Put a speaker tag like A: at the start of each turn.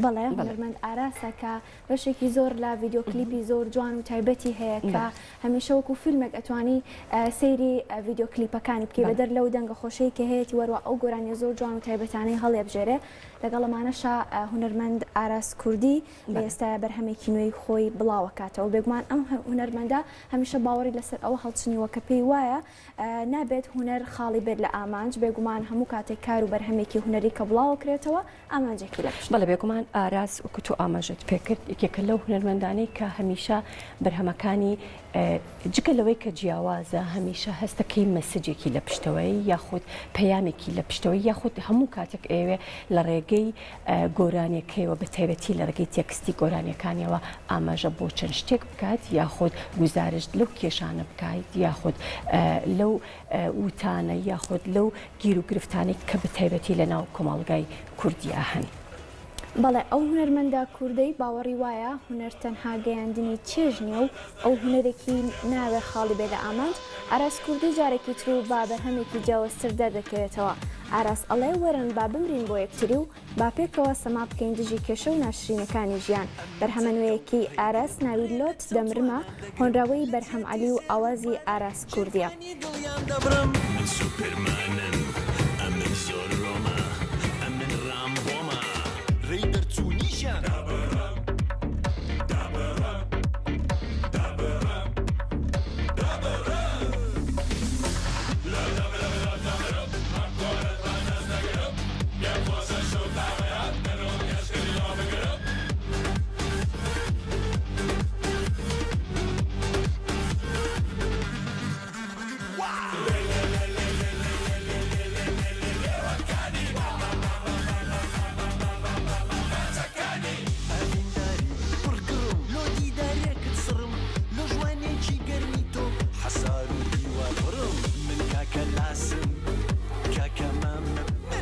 A: بەڵێ هونەرمەند ئاراسە کە بەشێکی زۆر لە ڤیدیۆ کلیپی زۆر جوان و تایبەتی هەیە کە هەمیشە وەکو فیلمێک ئەتوانی سەیری ڤیدیۆ کلیپەکانی بکەی بەدەر لەو دەنگە خۆشەی کە هەیەی وەروە ئەو گۆرانی زۆر جوان و تایبەتانەی هەڵێبژێرێ لەگەڵ ئەمانەشە هونەرمەند ئاراس کوردی ئێستا بەرهەمێکی نوێی خۆی بڵاوەکاتەوە بێگومان ئەم هونەرمەندە هەمیشە باوەڕی لەسەر ئەوە هەڵچنیوە کە پێی وایە نابێت هونەر خاڵی بێت لە ئامانج بێگومان هەموو کاتێک کار و بەرهەمێکی هونەری کە بڵاوەکرێتەوە ئامانجێکی لە پشت.
B: بەڵێ بێگومان ئاراس وەکو تۆ ئاماژەت پێکرد یەکێکە لەو هونەرمەندانەی کە هەمیشە بەرهەمەکانی جگە لەوەی کە جیاوازە هەمیشە هەستەکەی مەسجێکی لە پشتەوەی یاخود پەیامێکی لە پشتەوەی یاخود هەموو کاتێک ئێوێ لە ڕێگەی گۆرانیەکەیەوە بە تایبەتی لە ڕێگەی تێکستی گۆرانیەکانیەوە ئاماژە بۆ چەند شتێک بکات یاخود گزارش لەو کێشانە بکات یاخود لەو وتانە یاخود لەو گیر و گرفتانێک کە بە تایبەتی لە ناو کۆمەڵگای کوردیا هەن.
A: بەڵێ ئەو هونەرمەندا کوردەی باوەڕی وایە هونەر تەنها گەیاندنی چێژ نییە و ئەو هونەرێکی ناوێ خاڵی بێ لە ئامانج. ئاراس کوردی جارێکی تر و با بەرهەمێکی جیاوازتر دەردەکەوێتەوە. ئاراس ئەڵێ وەرن با بمرین بۆ یەکتری و با پێکەوە سەما بکەین دژی کێشە و ناشرینەکانی ژیان. بەرهەمە نوێیەکی ئاراس ناوی لۆت دەمرمە هۆنراوەی بەرهەم عەلی و ئاوازی ئاراس کوردیە.
C: Raider zu Nishan